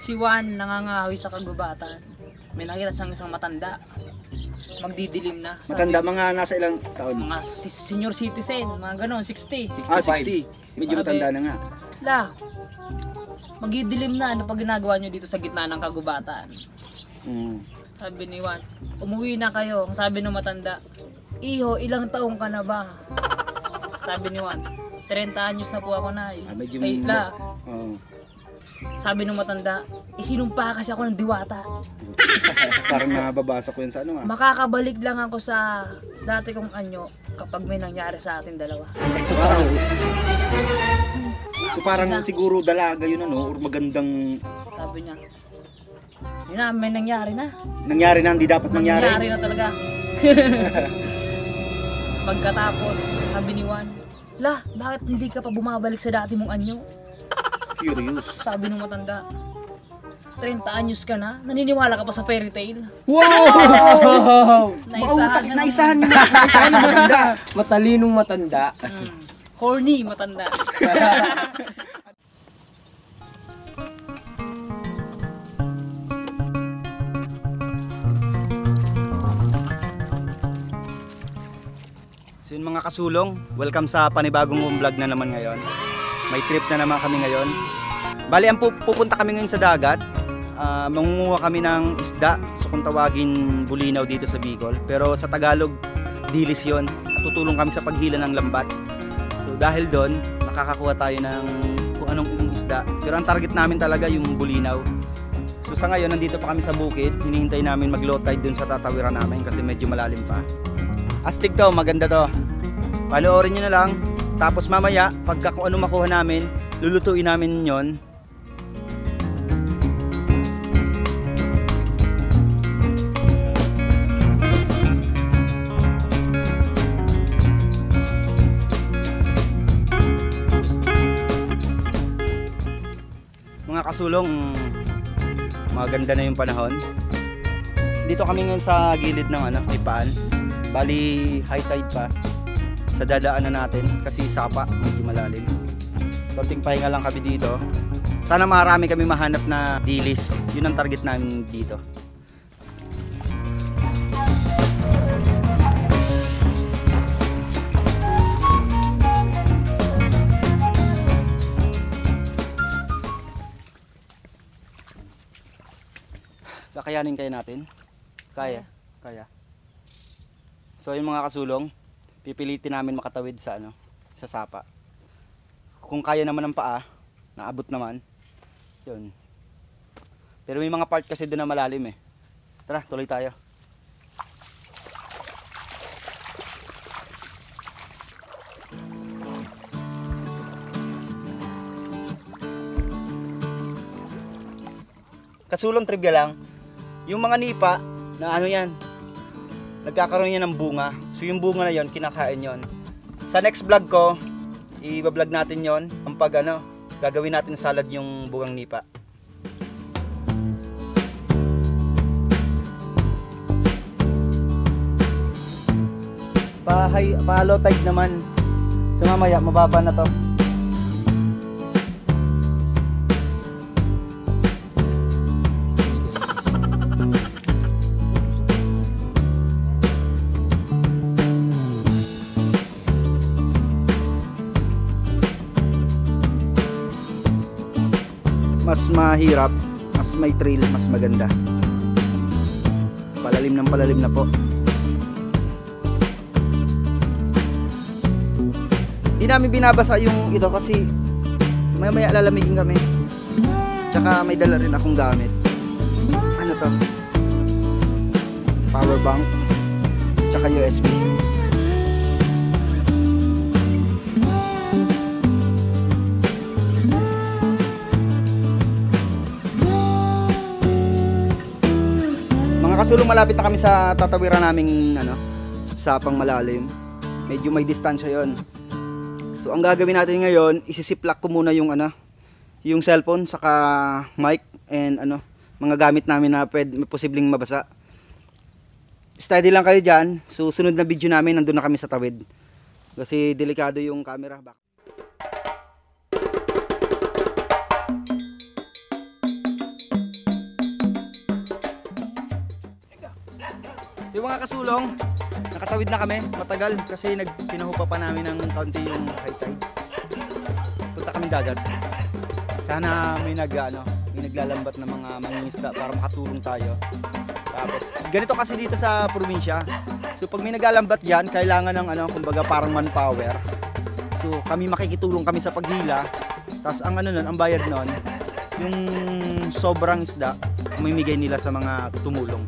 Si Juan nangangahoy sa kagubatan. May nakita siyang isang matanda. Magdidilim na. Matanda, mga nasa ilang taon? Mga senior citizen, mga ganon, 60. 60. Medyo matanda na nga. La, magdidilim na. Ano pa ginagawa nyo dito sa gitna ng kagubatan? Sabi ni Juan, umuwi na kayo. Ang sabi ng matanda, Iho, ilang taong ka na ba? Sabi ni Juan, 30 anyos na po ako na. Medyo La, sabi ng matanda, isinumpa kasi ako ng diwata. Parang nababasa ko yan sa ano Makakabalik lang ako sa dati kong anyo kapag may nangyari sa atin dalawa. Wow. So parang siguro dalaga yun or magandang... Sabi niya, yun na, may nangyari na. Nangyari na, hindi dapat mangyari. Nangyari na talaga. Pagkatapos, sabi ni Juan, La, bakit hindi ka pa bumabalik sa dati mong anyo? Curious. Sabi ng matanda, 30 anyos ka na, naniniwala ka pa sa fairy tale? Wow! Naisahan niyo na matanda. Matalinong matanda. Horny matanda. So yun mga kasulong, welcome sa panibagong vlog na naman ngayon. May trip na naman kami ngayon. Bali, ang pupunta kami ngayon sa dagat. Mangunguha kami ng isda. So kung tawagin bulinaw dito sa Bicol. Pero sa Tagalog, dilis yun. Tutulong kami sa paghila ng lambat. So dahil doon, makakakuha tayo ng kung anong isda. Pero ang target namin talaga yung bulinaw. So sa ngayon, nandito pa kami sa bukid. Hinihintay namin mag-low tide dun sa tatawiran namin kasi medyo malalim pa. Astig to, maganda to. Panoorin nyo na lang. Tapos mamaya, pagka kung ano makuha namin, lulutuin namin yon. Mga kasulong, maganda na yung panahon. Dito kami ngayon sa gilid ng Ipaan. Bali, high tide pa. Sa dadaanan natin kasi sapa, medyo malalim. Konting pahinga lang kami dito. Sana marami kami mahanap na dilis. Yun ang target namin dito. Kakayanin kaya natin? Kaya. So yung mga kasulong, pipilitin namin makatawid sa sa sapa. Kung kaya naman ng paa, naabot naman. 'Yun. Pero may mga part kasi doon na malalim eh. Tara, tuloy tayo. Kasulong trivia lang, yung mga nipa na yan, nagkakaroon yan ng bunga. So yung bunga na yon, kinakain yon. Sa next vlog ko, i-vlog natin yon. Ang gagawin natin salad yung bungang nipa. Pa-low tide naman. So mamaya, mababa na to. Mas mahirap, mas may trail, mas maganda. Palalim na po. Hindi namin binabasa yung ito kasi maya lalamigin kami. Tsaka may dala rin akong gamit. Ano to? Power bank. Tsaka USB. Kasulong malapit na kami sa tatawiran naming sa pangmalalim. Medyo may distansya 'yon. So ang gagawin natin ngayon, isisiplak ko muna yung yung cellphone saka mic and mga gamit namin na posibleng mabasa. Steady lang kayo diyan. So sunod na video namin nandun na kami sa tawid. Kasi delikado yung camera. Yung mga kasulong, nakatawid na kami, matagal kasi pinahupa pa namin ng kaunti yung high tide. Punta kami dagat. Sana may naglalambat ng mga mangingisda para makatulong tayo. Tapos ganito kasi dito sa probinsya. So pag may naglalambat diyan, kailangan ng kumbaga parang manpower. So kami makikitulong kami sa paghila. Tapos ang ang bayad noon, yung sobrang isda, mamimigay nila sa mga tumulong.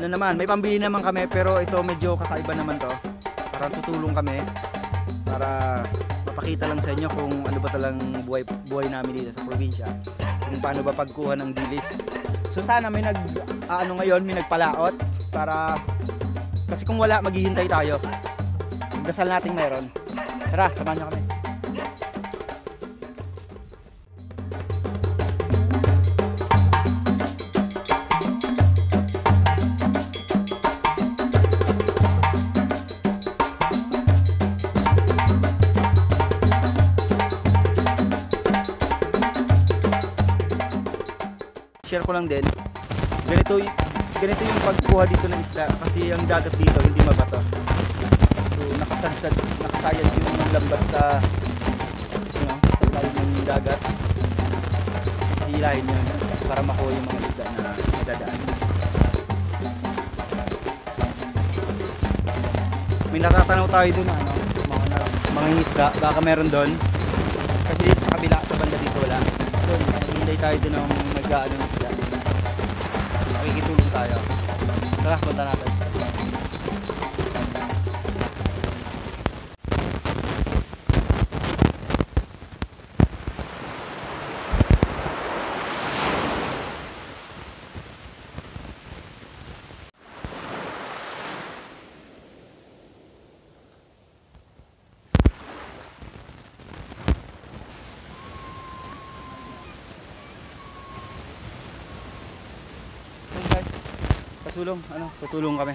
May pambili naman kami pero ito medyo kakaiba naman to. Parang tutulong kami para mapakita lang sa inyo kung ano ba talang buhay namin dito sa probinsya. Kung paano ba pagkuha ng dilis. So sana may ngayon, may nagpalaot para kasi kung wala maghihintay tayo. Dasal nating meron. Tara, samahan niyo kami. Share ko lang din, ganito yung pagkuha dito ng isda kasi ang dagat dito hindi mabato. So nakasayad yung lambat sa ilalim ng dagat. Hilahin yun para makuha yung mga isda na dadaan. May natatanaw tayo dun mga isda, baka meron doon. Kasi dito sa kabila, sa banda dito wala. Doon, hinday tayo dun ng ng isda. Makikitulong tayo. Tara, punta natin. Tutulong kami.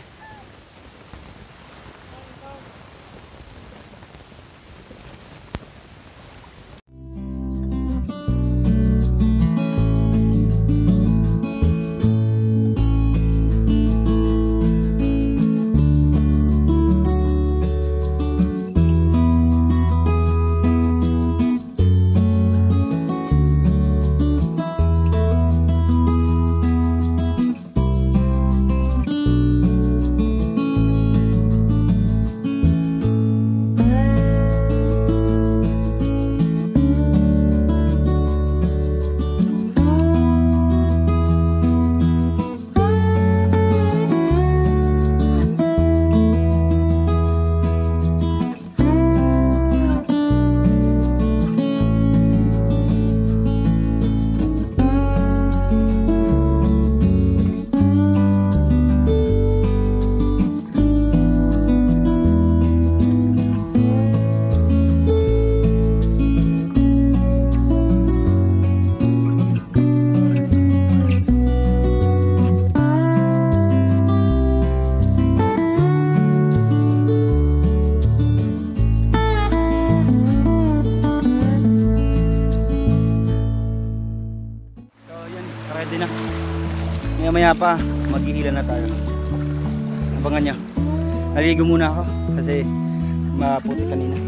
Maya pa maghihila na tayo. Abangan nyo. Naligo muna ako kasi maputi kanina.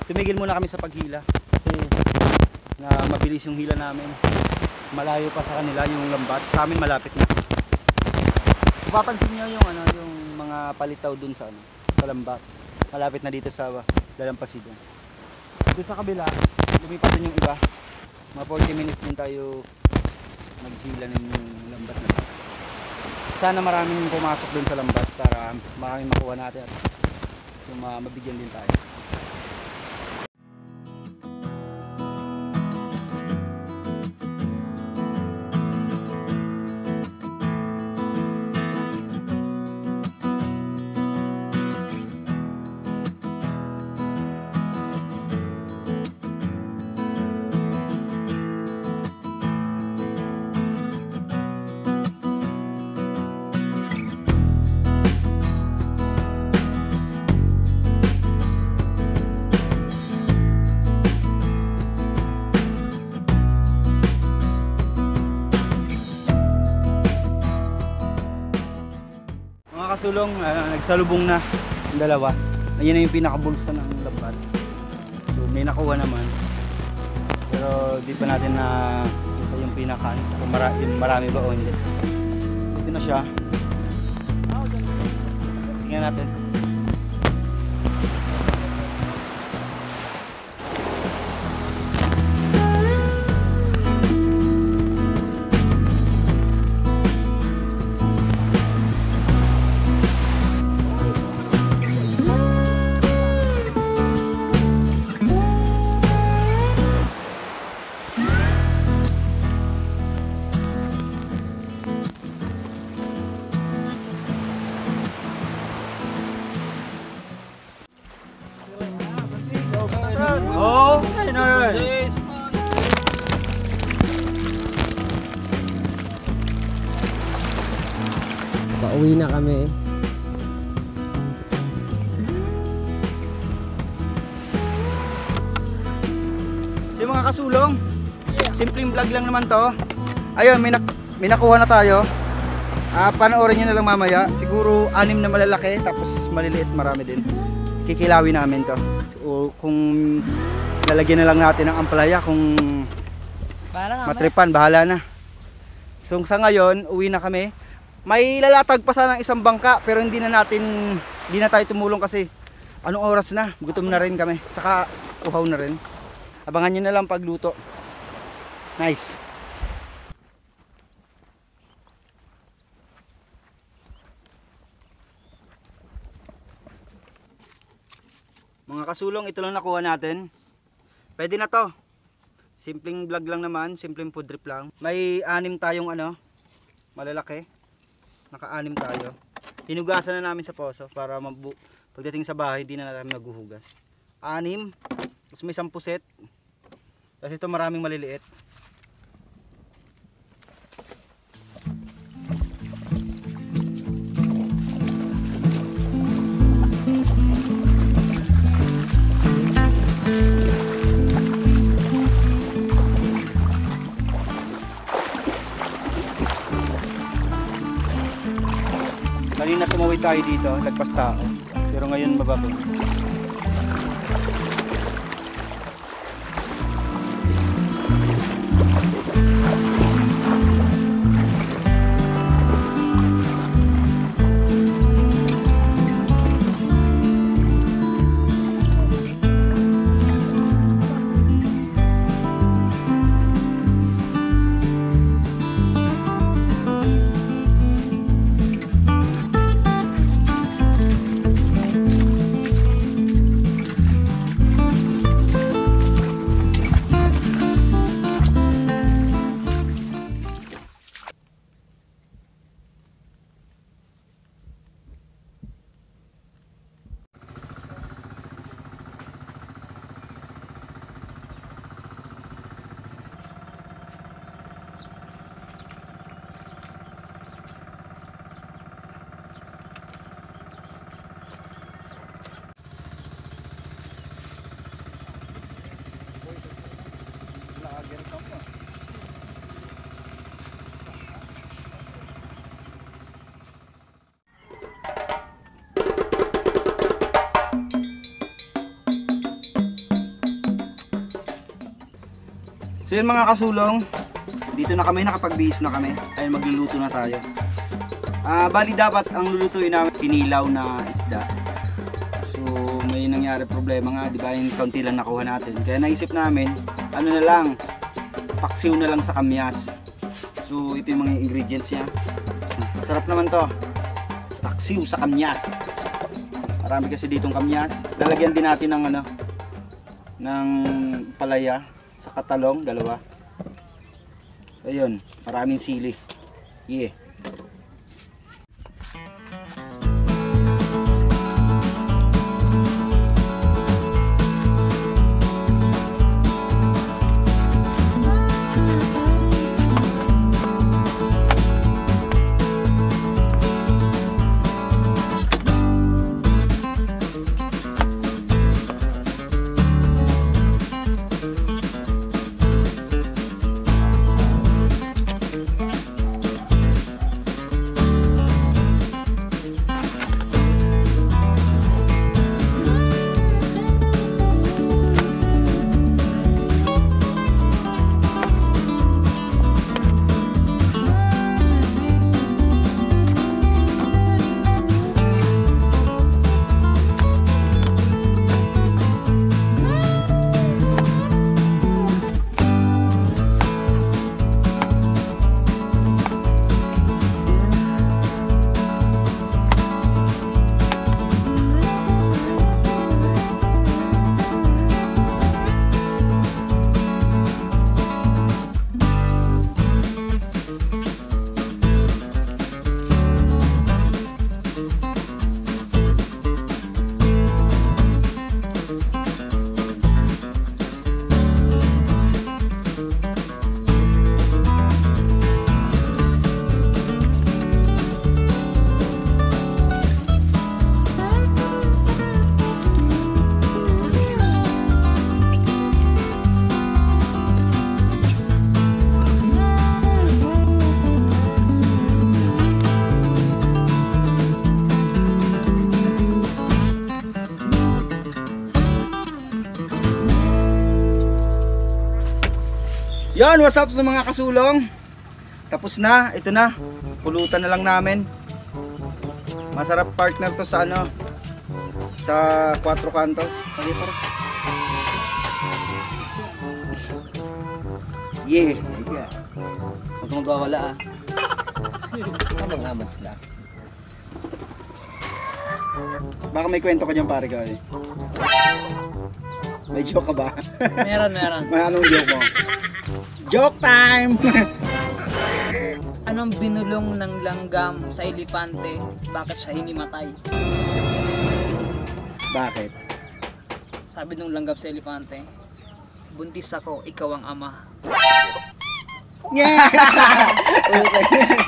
tumigil muna kami sa paghila kasi na mabilis yung hila namin. Malayo pa sa kanila yung lambat, sa amin malapit na. Kung papansin nyo yung yung mga palitaw dun sa sa lambat, malapit na dito sa Dalampasigan. Doon sa kabila, lumipat din yung iba. Mga 40 minutes din tayo naghila ng lambat na. Sana maraming pumasok dun sa lambat para maraming makuha natin at mabigyan din tayo. Sulong, nagsalubong na yung dalawa. Ayun na yung pinakabulsa ng lambat. So may nakuha naman. Pero di pa natin na yung pinaka kung marami ba o hindi. Ito na siya. Tingnan natin. Oh, ayun na yun. Pauwi na kami. So mga kasulong, simpleng vlog lang naman to. Ayun, may nakuha na tayo. Panoorin nyo na lang mamaya. Siguro 6 na malalaki, tapos maliliit marami din. Kikilawin namin to. So, kung lalagyan na lang natin ng ampalaya, kung matripan, bahala na. So sa ngayon, uwi na kami. May lalatag pa sana ng isang bangka, pero hindi na tayo tumulong kasi anong oras na, gutom na rin kami. Saka uhaw na rin. Abangan nyo na lang pagluto. Nice. Mga kasulong, ito lang nakuha natin. Pwede na to. Simpleng vlog lang naman, simpleng food trip lang. May 6 tayong malalaki. Naka-6 tayo. Hinugasan na namin sa poso para pagdating sa bahay, hindi na natin maghuhugas. 6. Tapos may 10 set. Tapos ito maraming maliliit. Kanina tumawid tayo dito, lagpas tao. Pero ngayon mababa. So yun mga kasulong, dito na kami, nakapag-bihis na kami. Ayun, magluluto na tayo. Bali dapat ang lulutuin namin pinilaw na isda. So may nangyari problema nga, di ba, yung kaunti lang nakuha natin. Kaya naisip namin, ano na lang, paksiw na lang sa kamyas. So ito yung mga ingredients niya. Sarap naman to, paksiw sa kamyas. Marami kasi ditong kamyas. Lalagyan din natin ng ano, ng palaya sa katalong, dalawa. Ayun, maraming sili. Yeah. Yan, what's up sa mga kasulong? Tapos na, ito na. Pulutan na lang namin. Masarap partner to sa ano, sa 4 kantos. Yeah. Huwag kang magwawala ah. Kamang-amad sila. Baka may kwento ka dyan pare ka eh. May joke ka ba? Meron. May anong joke mo? Joke time! Anong binulong ng langgam sa elepante? Bakit siya hinimatay? Bakit? Sabi nung langgam sa elepante, buntis ako, ikaw ang ama. Yeah!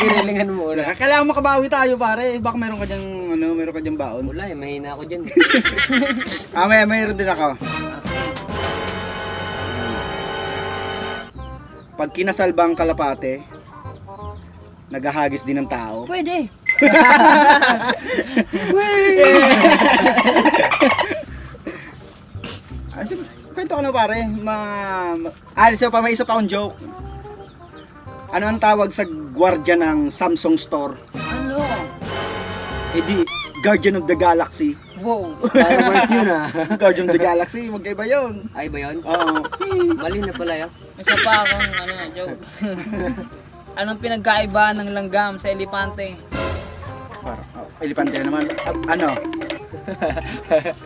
Kinilingan mo na. Kailangan makabawi tayo pare. Baka meron ka dyang, ano, meron ka dyang baon. Wala eh, mahina ako dyan. Mayroon din ako. Okay. Pag kinasalbang kalapate, naghahagis din ng tao. Pwede. Kwento ko na pare. So pa may isa pa akong joke. Ano ang tawag sa gwardiya ng Samsung store? Ano? Di Guardian of the Galaxy. Wow. Star Wars yun ah. Guardian of the Galaxy, magkaiba yun. Ay ba yun? Oo. Mali na pala yun. Isa pa akong joke. Anong pinagkaiba ng langgam sa elepante? Elepante na naman. Ano?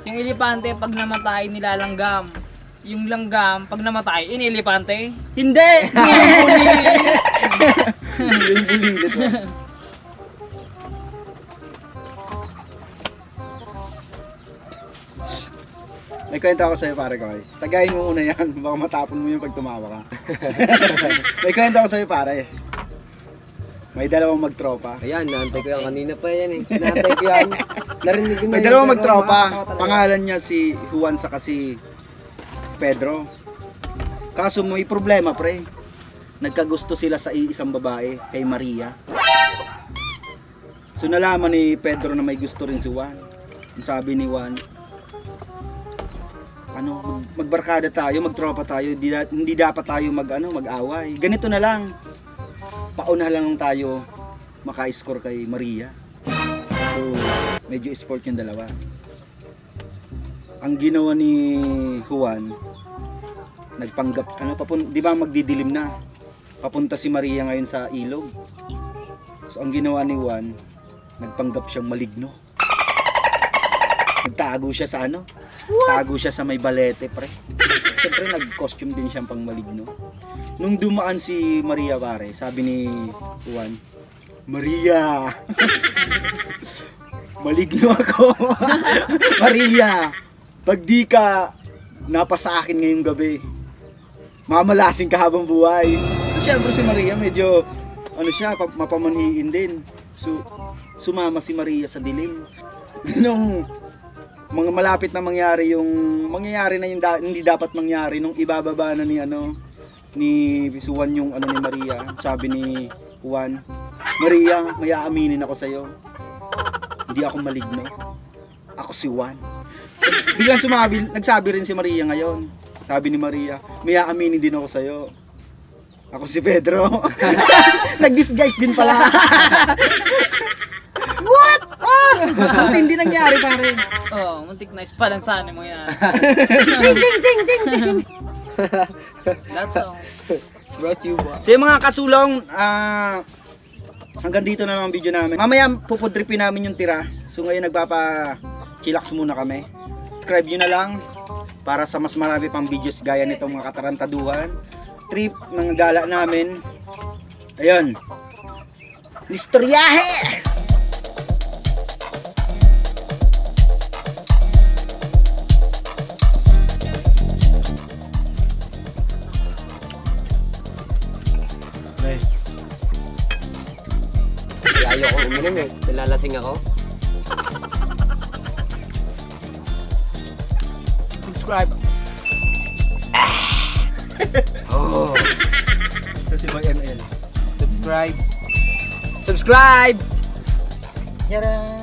Yung elepante pag namatay nilalanggam. Yung langgam pag namatay inelepante. Hindi! Yung bulilit. May kwento ako sa'yo pare ko. Tagayin mo muna yan. Baka matapon mo yun pag tumawa ka. May kwento ako sa'yo pare. May dalawang magtropa. Ayan, naantay ko yan. Kanina pa yan eh. Naantay ko yan. Narinig ko na May yung dalawang magtropa. talaga. Pangalan niya si Juan saka si Pedro. Kaso may problema pre. Nagkagusto sila sa isang babae, kay Maria. So nalaman ni Pedro na may gusto rin si Juan. Ang sabi ni Juan, magbarkada tayo, magtropa tayo, hindi dapat tayo mag-away. Ganito na lang. Pauna lang tayo maka-score kay Maria. So, medyo sport yung dalawa. Ang ginawa ni Juan, nagpanggap, di ba magdidilim na? Papunta si Maria ngayon sa ilog. So, ang ginawa ni Juan, nagpanggap siyang maligno. Nagtago siya sa Tago siya sa may balete, pre. Siyempre, nag-costume din siyang pang maligno. Nung dumaan si Maria, pare, sabi ni Juan, Maria! Maligno ako! Maria! Pag di ka napasa akin ngayong gabi, mamalasing ka habang buhay. So, syempre si Maria medyo, mapamanhiin din. So, sumama si Maria sa dilim. Nung mga malapit na mangyari na yung hindi dapat mangyari, nung ibababa na ni Juan yung ni Maria, sabi ni Juan, Maria, may aaminin ako sa'yo. Hindi ako maligno. Ako si Juan. Biglang nagsabi rin si Maria ngayon. Sabi ni Maria, may aaminin din ako sa'yo. Ako si Pedro. Nag-disguise din pala. What? Buti hindi nangyari, pare. Muntik na ispalansanin mo yan. Ding. That's all. Brought you ba? So yung mga kasulong, hanggang dito na lang ang video namin. Mamaya pupudripin namin yung tira. So ngayon nagpapa-chillax muna kami. Subscribe nyo na lang para sa mas marami pang videos gaya nitong mga katarantaduhan. Trip ng gala namin. Ayun. Listoryahe! Ayoko uminom eh. Nalalasing ako. Subscribe. Oh. Kasi may ML. Subscribe. Subscribe! Yara!